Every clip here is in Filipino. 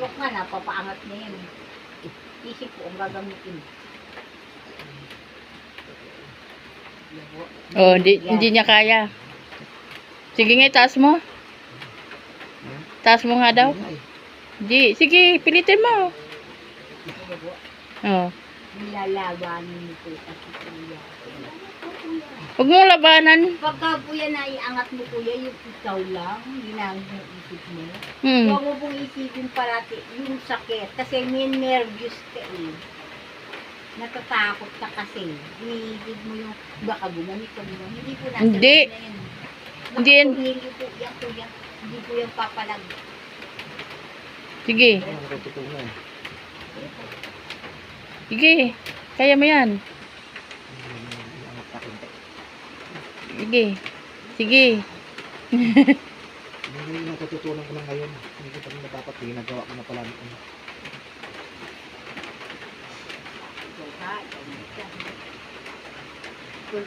TikTok nga, napapaangat na yan. Isip ko ang gagamitin. Oh, hindi niya kaya. Sige nga, taas mo. Taas mo nga daw. Di, sige, pilitin mo. Oh. Nilalabanin mo po kasi kuya. Huwag mong labanan. Pagka po yan naiangat mo kuya, yung ikaw lang, ginagin yung isip mo. Hmm. Huwag mo pong isipin parati yung sakit. Kasi may nervous ka eh. Natatakot ka kasi. Iniisip mo yung baka gumamit ka mo. Hindi po nasa Hindi. loob na yan. Hindi yan. Hindi po yan kuya. Hindi po yung papalag. Sige. Sige. Kaya mo yan. Sige. Sige. Hindi yung natutunan ko na ngayon. Hindi ko pa rin dapat ginagawa ko na pala.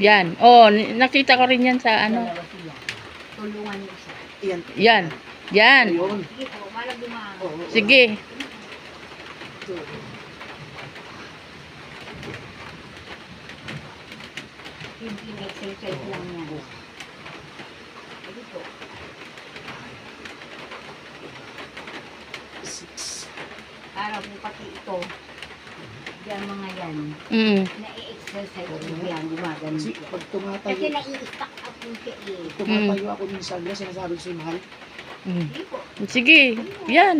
Yan. Oh, nakita ko rin yan sa ano. Dalawa sila. Tulungan niyo isa. Iyan. Yan. Yan. Ayun. Sige po, malag dumaan. Oo. Sige. Simple exercise lang yan. Sige po. Para po pati ito. Yan mga yan. Mm. Na-exercise ko yan, gumagano. Kasi pag Kasi tumatayo, nai-stack up po siya eh. tumatayo ako minsan na sinasabi ko sa'yo, mahal. Mm. Sige po. Sige. Yan.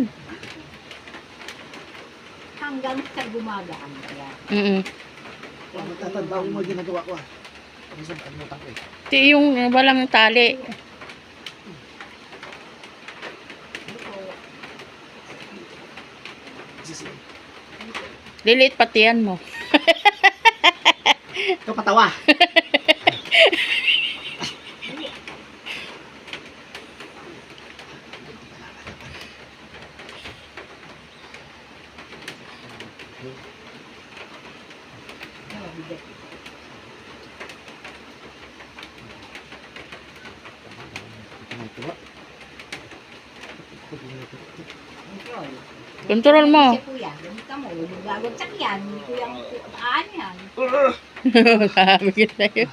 Hanggang sa gumagaan. Kaya, Mm. Pag matatanda ko yung mga ginagawa ko ah. Minsan kalimutan ko eh. Ito yung walang tali. sige po. Kasi Lilit pati yan mo. ito patawa. Mabigat. Control. Control mo. Kasi kuya, ganito mo. Gagawag yan. Hindi ko yung aan yan. Sabi ko sa'yo.